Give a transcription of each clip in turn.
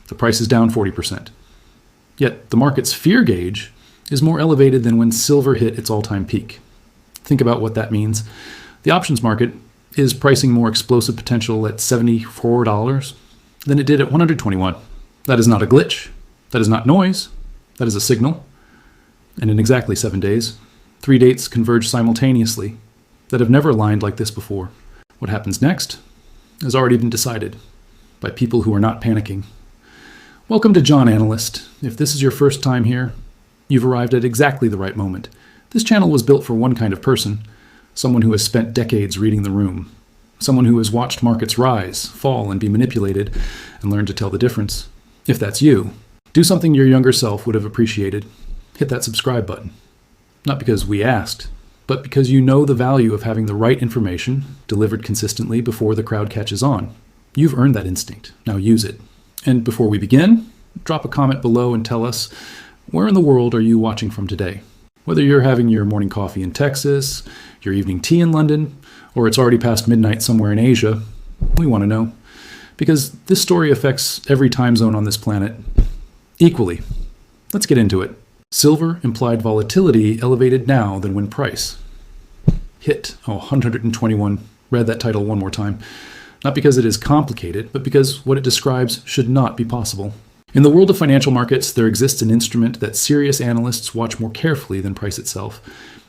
The price is down 40%. Yet the market's fear gauge is more elevated than when silver hit its all-time peak. Think about what that means. The options market is pricing more explosive potential at $74 than it did at $121. That is not a glitch. That is not noise. That is a signal. And in exactly 7 days, 3 dates converge simultaneously that have never aligned like this before. What happens next has already been decided by people who are not panicking. Welcome to Jon Analyst. If this is your first time here, you've arrived at exactly the right moment. This channel was built for one kind of person, someone who has spent decades reading the room, someone who has watched markets rise, fall, and be manipulated, and learned to tell the difference. If that's you, do something your younger self would have appreciated. Hit that subscribe button. Not because we asked, but because you know the value of having the right information delivered consistently before the crowd catches on. You've earned that instinct. Now use it. And before we begin, drop a comment below and tell us, where in the world are you watching from today? Whether you're having your morning coffee in Texas, your evening tea in London, or it's already past midnight somewhere in Asia, we want to know. Because this story affects every time zone on this planet equally. Let's get into it. Silver implied volatility elevated now than when price hit 121. Read that title one more time. Not because it is complicated, but because what it describes should not be possible. In the world of financial markets, there exists an instrument that serious analysts watch more carefully than price itself.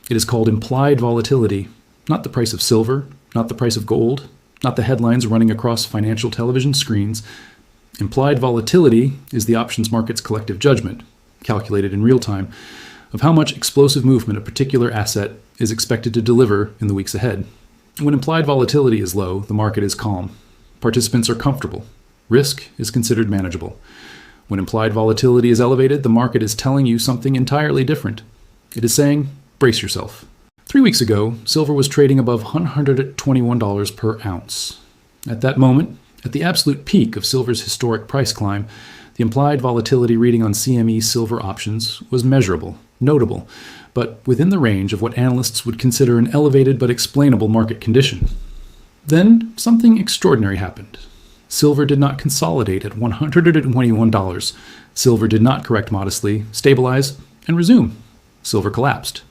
It is called implied volatility. Not the price of silver, not the price of gold, not the headlines running across financial television screens. Implied volatility is the options market's collective judgment, calculated in real time, of how much explosive movement a particular asset is expected to deliver in the weeks ahead. When implied volatility is low, the market is calm. Participants are comfortable. Risk is considered manageable. When implied volatility is elevated, the market is telling you something entirely different. It is saying, brace yourself. 3 weeks ago, silver was trading above $121 per ounce. At that moment, at the absolute peak of silver's historic price climb, the implied volatility reading on CME silver options was measurable, notable, but within the range of what analysts would consider an elevated but explainable market condition. Then something extraordinary happened. Silver did not consolidate at $121. Silver did not correct modestly, stabilize, and resume. Silver collapsed.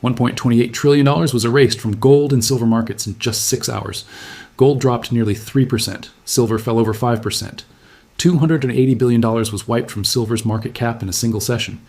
$1.28 trillion was erased from gold and silver markets in just 6 hours. Gold dropped nearly 3%. Silver fell over 5%. $280 billion was wiped from silver's market cap in a single session.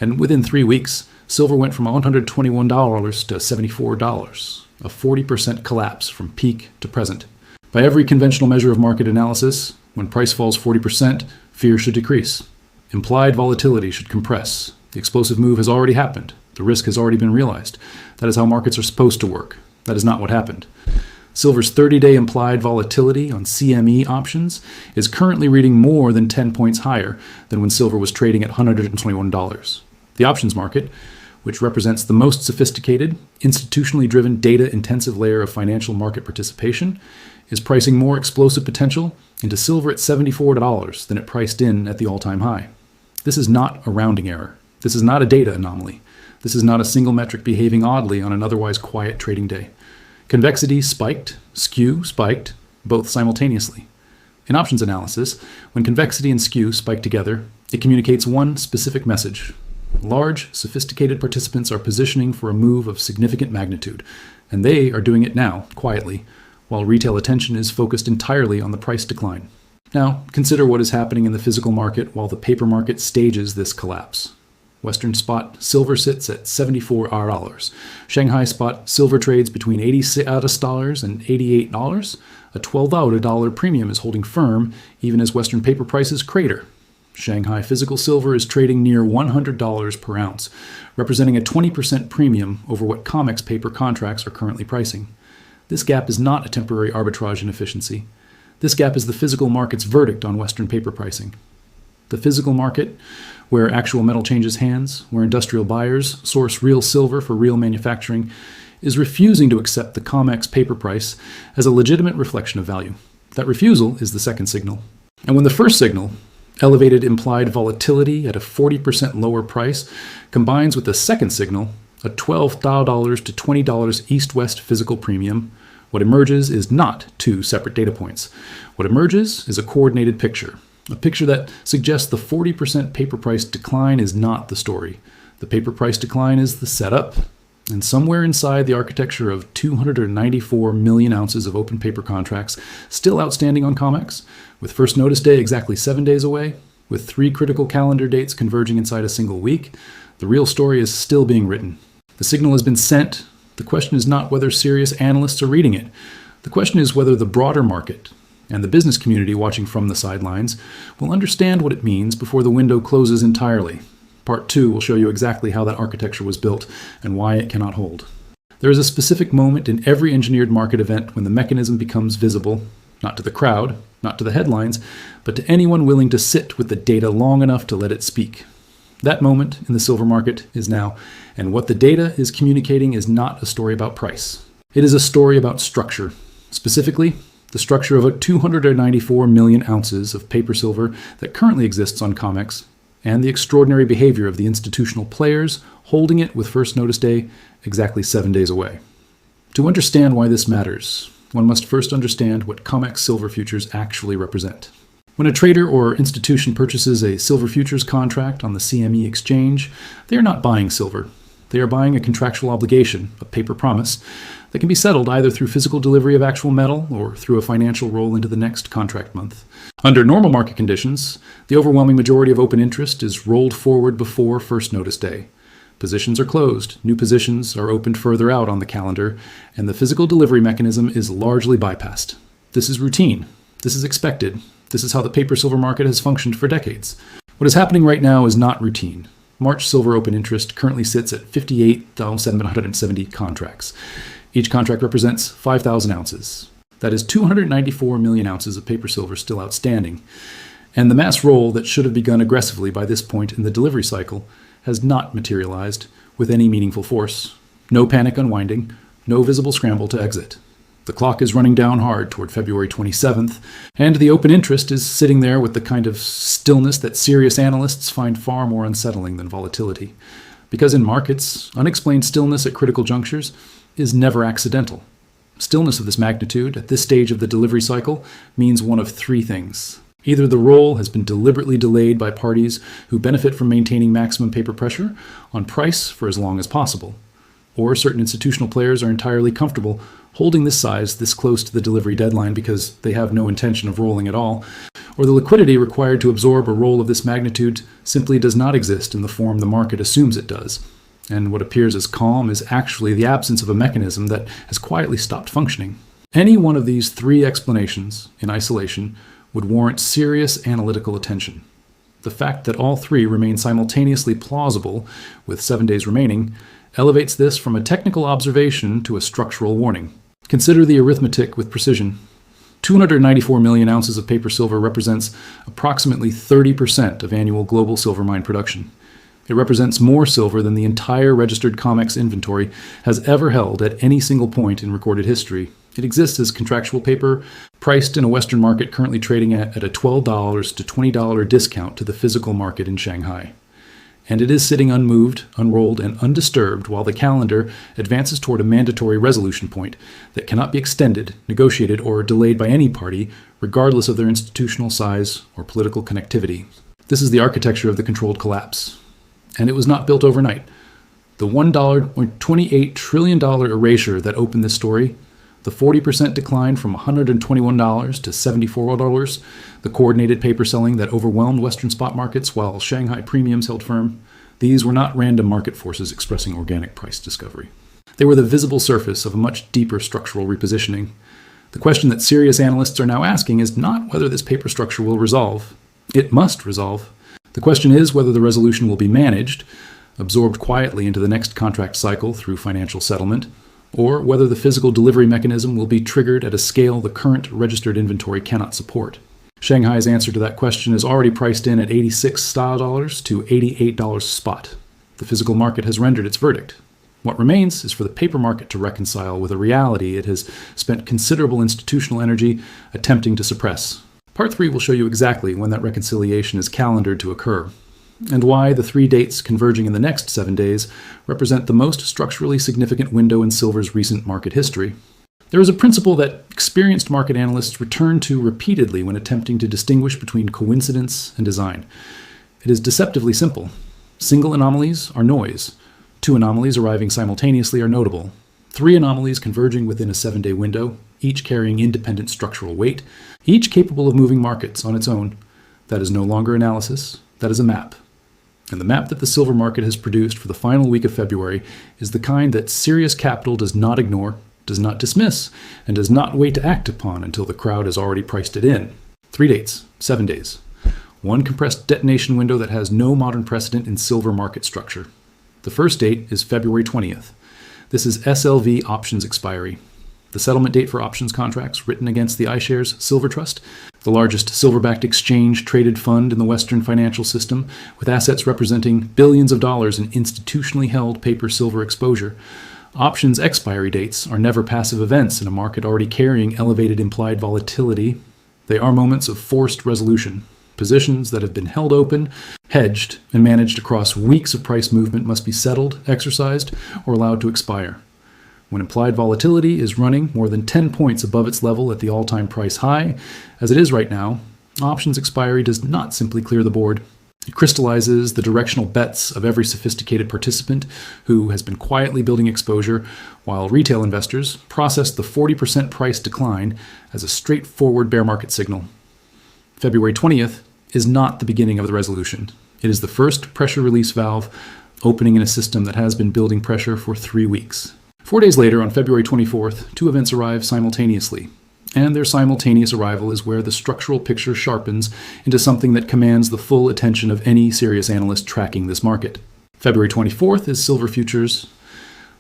And within 3 weeks, silver went from $121 to $74, a 40% collapse from peak to present. By every conventional measure of market analysis, when price falls 40%, fear should decrease. Implied volatility should compress. The explosive move has already happened. The risk has already been realized. That is how markets are supposed to work. That is not what happened. Silver's 30-day implied volatility on CME options is currently reading more than 10 points higher than when silver was trading at $121. The options market, which represents the most sophisticated, institutionally driven, data-intensive layer of financial market participation, is pricing more explosive potential into silver at $74 than it priced in at the all-time high. This is not a rounding error. This is not a data anomaly. This is not a single metric behaving oddly on an otherwise quiet trading day. Convexity spiked, skew spiked, both simultaneously. In options analysis, when convexity and skew spike together, it communicates one specific message. Large, sophisticated participants are positioning for a move of significant magnitude, and they are doing it now, quietly, while retail attention is focused entirely on the price decline. Now, consider what is happening in the physical market while the paper market stages this collapse. Western spot silver sits at $74. Shanghai spot silver trades between $86 and $88. A $12 premium is holding firm even as Western paper prices crater. Shanghai physical silver is trading near $100 per ounce, representing a 20% premium over what COMEX paper contracts are currently pricing. This gap is not a temporary arbitrage inefficiency. This gap is the physical market's verdict on Western paper pricing. The physical market, where actual metal changes hands, where industrial buyers source real silver for real manufacturing, is refusing to accept the COMEX paper price as a legitimate reflection of value. That refusal is the second signal. And when the first signal, elevated implied volatility at a 40% lower price, combines with the second signal, a $12 to $20 east-west physical premium, what emerges is not two separate data points. What emerges is a coordinated picture. A picture that suggests the 40% paper price decline is not the story. The paper price decline is the setup, and somewhere inside the architecture of 294 million ounces of open paper contracts still outstanding on COMEX, with first notice day exactly 7 days away, with 3 critical calendar dates converging inside a single week, the real story is still being written. The signal has been sent. The question is not whether serious analysts are reading it. The question is whether the broader market and the business community watching from the sidelines will understand what it means before the window closes entirely. Part 2 will show you exactly how that architecture was built and why it cannot hold. There is a specific moment in every engineered market event when the mechanism becomes visible, not to the crowd, not to the headlines, but to anyone willing to sit with the data long enough to let it speak. That moment in the silver market is now, and what the data is communicating is not a story about price. It is a story about structure. Specifically, the structure of 294 million ounces of paper silver that currently exists on COMEX, and the extraordinary behavior of the institutional players holding it with first notice day exactly 7 days away. To understand why this matters, one must first understand what COMEX silver futures actually represent. When a trader or institution purchases a silver futures contract on the CME exchange, they are not buying silver. They are buying a contractual obligation, a paper promise, that can be settled either through physical delivery of actual metal or through a financial roll into the next contract month. Under normal market conditions, the overwhelming majority of open interest is rolled forward before first notice day. Positions are closed, new positions are opened further out on the calendar, and the physical delivery mechanism is largely bypassed. This is routine. This is expected. This is how the paper silver market has functioned for decades. What is happening right now is not routine. March silver open interest currently sits at 58,770 contracts. Each contract represents 5,000 ounces. That is 294 million ounces of paper silver still outstanding. And the mass roll that should have begun aggressively by this point in the delivery cycle has not materialized with any meaningful force. No panic unwinding, no visible scramble to exit. The clock is running down hard toward February 27th, and the open interest is sitting there with the kind of stillness that serious analysts find far more unsettling than volatility. Because in markets, unexplained stillness at critical junctures is never accidental. Stillness of this magnitude at this stage of the delivery cycle means one of 3 things. Either the roll has been deliberately delayed by parties who benefit from maintaining maximum paper pressure on price for as long as possible, or certain institutional players are entirely comfortable holding this size this close to the delivery deadline because they have no intention of rolling at all, or the liquidity required to absorb a roll of this magnitude simply does not exist in the form the market assumes it does. And what appears as calm is actually the absence of a mechanism that has quietly stopped functioning. Any one of these 3 explanations in isolation would warrant serious analytical attention. The fact that all 3 remain simultaneously plausible, with 7 days remaining, elevates this from a technical observation to a structural warning. Consider the arithmetic with precision. 294 million ounces of paper silver represents approximately 30% of annual global silver mine production. It represents more silver than the entire registered COMEX inventory has ever held at any single point in recorded history. It exists as contractual paper, priced in a Western market currently trading at a $12 to $20 discount to the physical market in Shanghai. And it is sitting unmoved, unrolled, and undisturbed while the calendar advances toward a mandatory resolution point that cannot be extended, negotiated, or delayed by any party, regardless of their institutional size or political connectivity. This is the architecture of the controlled collapse. And it was not built overnight. The $1.28 trillion erasure that opened this story, the 40% decline from $121 to $74, the coordinated paper selling that overwhelmed Western spot markets while Shanghai premiums held firm, these were not random market forces expressing organic price discovery. They were the visible surface of a much deeper structural repositioning. The question that serious analysts are now asking is not whether this paper structure will resolve. It must resolve. The question is whether the resolution will be managed, absorbed quietly into the next contract cycle through financial settlement, or whether the physical delivery mechanism will be triggered at a scale the current registered inventory cannot support. Shanghai's answer to that question is already priced in at $86 to $88 spot. The physical market has rendered its verdict. What remains is for the paper market to reconcile with a reality it has spent considerable institutional energy attempting to suppress. Part 3 will show you exactly when that reconciliation is calendared to occur, and why the 3 dates converging in the next 7 days represent the most structurally significant window in silver's recent market history. There is a principle that experienced market analysts return to repeatedly when attempting to distinguish between coincidence and design. It is deceptively simple. Single anomalies are noise. 2 anomalies arriving simultaneously are notable. 3 anomalies converging within a 7-day window, each carrying independent structural weight, each capable of moving markets on its own. That is no longer analysis, that is a map. And the map that the silver market has produced for the final week of February is the kind that serious capital does not ignore, does not dismiss, and does not wait to act upon until the crowd has already priced it in. 3 dates, 7 days. 1 compressed detonation window that has no modern precedent in silver market structure. The first date is February 20th. This is SLV options expiry. The settlement date for options contracts written against the iShares Silver Trust, the largest silver-backed exchange-traded fund in the Western financial system, with assets representing billions of dollars in institutionally held paper silver exposure. Options expiry dates are never passive events in a market already carrying elevated implied volatility. They are moments of forced resolution. Positions that have been held open, hedged, and managed across weeks of price movement must be settled, exercised, or allowed to expire. When implied volatility is running more than 10 points above its level at the all-time price high, as it is right now, options expiry does not simply clear the board. It crystallizes the directional bets of every sophisticated participant who has been quietly building exposure, while retail investors process the 40% price decline as a straightforward bear market signal. February 20th is not the beginning of the resolution. It is the first pressure release valve opening in a system that has been building pressure for 3 weeks. 4 days later, on February 24th, 2 events arrive simultaneously. And their simultaneous arrival is where the structural picture sharpens into something that commands the full attention of any serious analyst tracking this market. February 24th is silver futures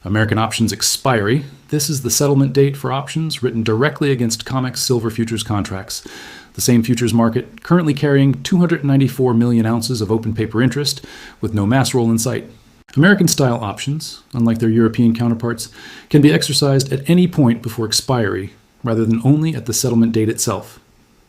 American options expiry. This is the settlement date for options written directly against COMEX silver futures contracts. The same futures market currently carrying 294 million ounces of open paper interest with no mass roll in sight. American-style options, unlike their European counterparts, can be exercised at any point before expiry, rather than only at the settlement date itself.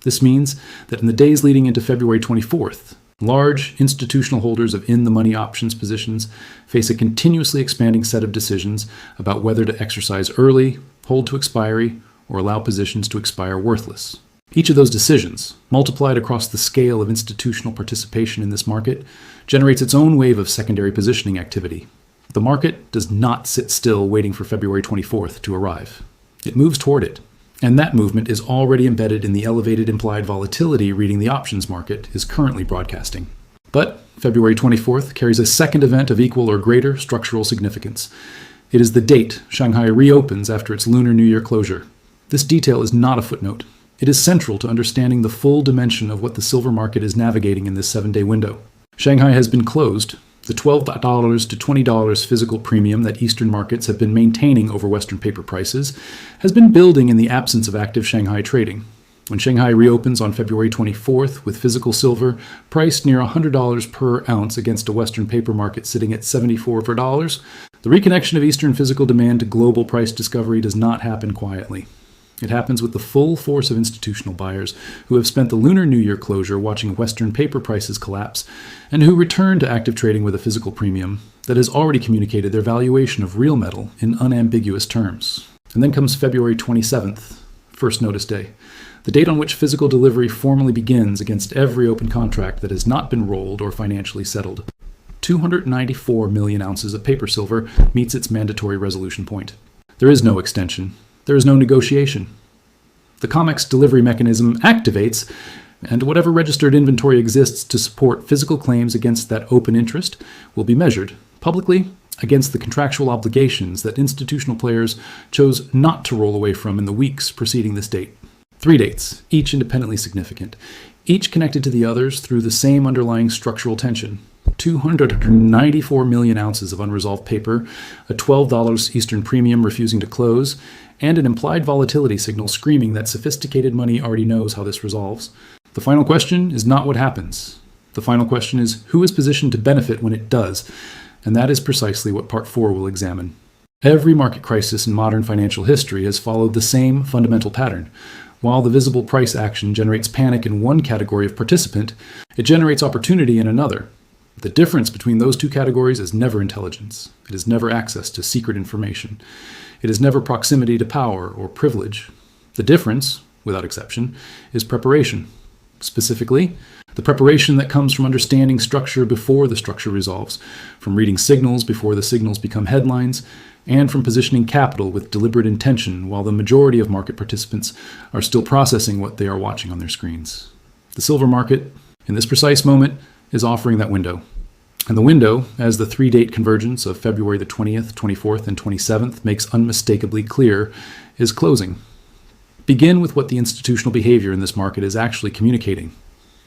This means that in the days leading into February 24th, large institutional holders of in-the-money options positions face a continuously expanding set of decisions about whether to exercise early, hold to expiry, or allow positions to expire worthless. Each of those decisions, multiplied across the scale of institutional participation in this market, generates its own wave of secondary positioning activity. The market does not sit still waiting for February 24th to arrive. It moves toward it, and that movement is already embedded in the elevated implied volatility reading the options market is currently broadcasting. But February 24th carries a second event of equal or greater structural significance. It is the date Shanghai reopens after its Lunar New Year closure. This detail is not a footnote. It is central to understanding the full dimension of what the silver market is navigating in this 7-day window. Shanghai has been closed. The $12 to $20 physical premium that Eastern markets have been maintaining over Western paper prices has been building in the absence of active Shanghai trading. When Shanghai reopens on February 24th with physical silver priced near $100 per ounce against a Western paper market sitting at $74, the reconnection of Eastern physical demand to global price discovery does not happen quietly. It happens with the full force of institutional buyers who have spent the Lunar New Year closure watching Western paper prices collapse and who return to active trading with a physical premium that has already communicated their valuation of real metal in unambiguous terms. And then comes February 27th, First Notice Day, the date on which physical delivery formally begins against every open contract that has not been rolled or financially settled. 294 million ounces of paper silver meets its mandatory resolution point. There is no extension. There is no negotiation. The COMEX delivery mechanism activates, and whatever registered inventory exists to support physical claims against that open interest will be measured publicly against the contractual obligations that institutional players chose not to roll away from in the weeks preceding this date. 3 dates, each independently significant, each connected to the others through the same underlying structural tension. 294 million ounces of unresolved paper, a $12 Eastern premium refusing to close, and an implied volatility signal screaming that sophisticated money already knows how this resolves. The final question is not what happens. The final question is who is positioned to benefit when it does, and that is precisely what Part 4 will examine. Every market crisis in modern financial history has followed the same fundamental pattern. While the visible price action generates panic in one category of participant, it generates opportunity in another. The difference between those two categories is never intelligence. It is never access to secret information. It is never proximity to power or privilege. The difference, without exception, is preparation. Specifically, the preparation that comes from understanding structure before the structure resolves, from reading signals before the signals become headlines, and from positioning capital with deliberate intention while the majority of market participants are still processing what they are watching on their screens. The silver market, in this precise moment, is offering that window. And the window, as the 3-date convergence of February the 20th, 24th, and 27th makes unmistakably clear, is closing. Begin with what the institutional behavior in this market is actually communicating.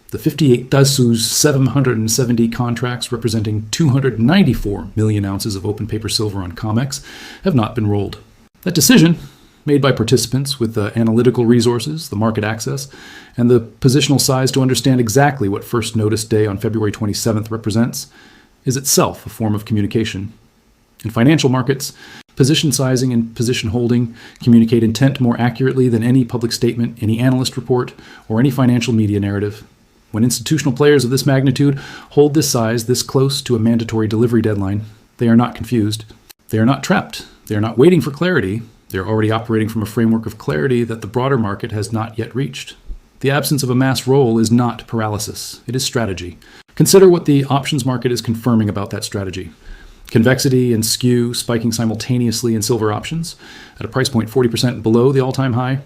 The 58 Dasu's 770 contracts representing 294 million ounces of open paper silver on COMEX have not been rolled. That decision, made by participants with the analytical resources, the market access, and the positional size to understand exactly what First Notice Day on February 27th represents, is itself a form of communication. In financial markets, position sizing and position holding communicate intent more accurately than any public statement, any analyst report, or any financial media narrative. When institutional players of this magnitude hold this size this close to a mandatory delivery deadline, they are not confused. They are not trapped. They are not waiting for clarity. They are already operating from a framework of clarity that the broader market has not yet reached. The absence of a mass roll is not paralysis. It is strategy. Consider what the options market is confirming about that strategy. Convexity and skew spiking simultaneously in silver options at a price point 40% below the all-time high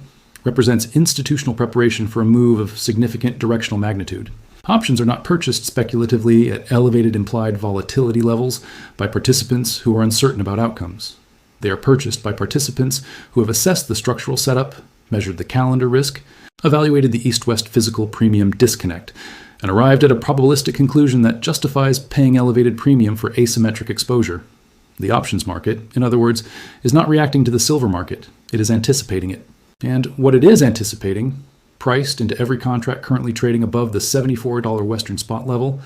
represents institutional preparation for a move of significant directional magnitude. Options are not purchased speculatively at elevated implied volatility levels by participants who are uncertain about outcomes. They are purchased by participants who have assessed the structural setup, measured the calendar risk, evaluated the east-west physical premium disconnect, and arrived at a probabilistic conclusion that justifies paying elevated premium for asymmetric exposure. The options market, in other words, is not reacting to the silver market. It is anticipating it. And what it is anticipating, priced into every contract currently trading above the $74 Western spot level,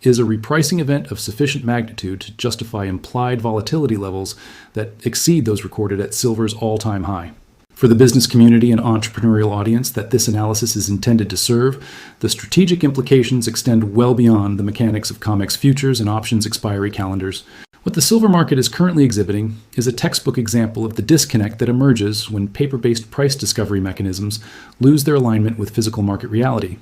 is a repricing event of sufficient magnitude to justify implied volatility levels that exceed those recorded at silver's all-time high. For the business community and entrepreneurial audience that this analysis is intended to serve, the strategic implications extend well beyond the mechanics of COMEX futures and options expiry calendars. What the silver market is currently exhibiting is a textbook example of the disconnect that emerges when paper-based price discovery mechanisms lose their alignment with physical market reality.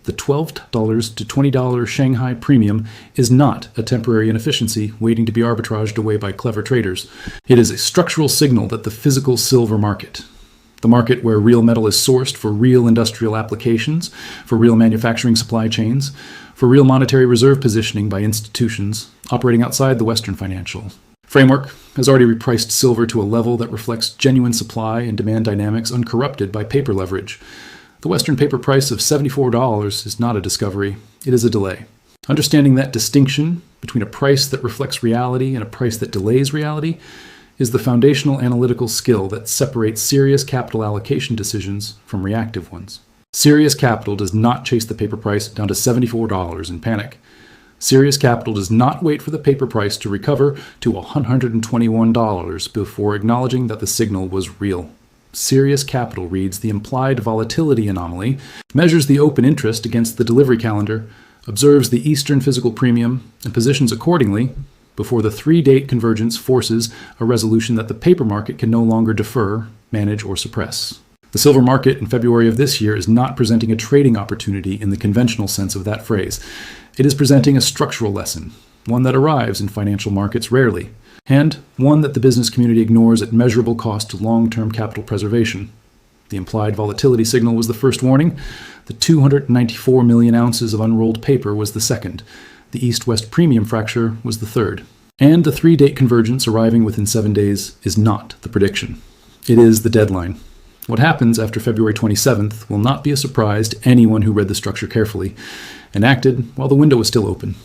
The $12 to $20 Shanghai premium is not a temporary inefficiency waiting to be arbitraged away by clever traders. It is a structural signal that the physical silver market, the market where real metal is sourced for real industrial applications, for real manufacturing supply chains, for real monetary reserve positioning by institutions operating outside the Western financial framework, has already repriced silver to a level that reflects genuine supply and demand dynamics uncorrupted by paper leverage. The Western paper price of $74 is not a discovery, it is a delay. Understanding that distinction between a price that reflects reality and a price that delays reality is the foundational analytical skill that separates serious capital allocation decisions from reactive ones. Serious capital does not chase the paper price down to $74 in panic. Serious capital does not wait for the paper price to recover to $121 before acknowledging that the signal was real. Serious capital reads the implied volatility anomaly, measures the open interest against the delivery calendar, observes the Eastern physical premium, and positions accordingly before the 3-date convergence forces a resolution that the paper market can no longer defer, manage, or suppress. The silver market in February of this year is not presenting a trading opportunity in the conventional sense of that phrase. It is presenting a structural lesson, one that arrives in financial markets rarely, and one that the business community ignores at measurable cost to long-term capital preservation. The implied volatility signal was the first warning. The 294 million ounces of unrolled paper was the second. The east-west premium fracture was the third. And the 3-date convergence arriving within 7 days is not the prediction. It is the deadline. What happens after February 27th will not be a surprise to anyone who read the structure carefully and acted while the window was still open.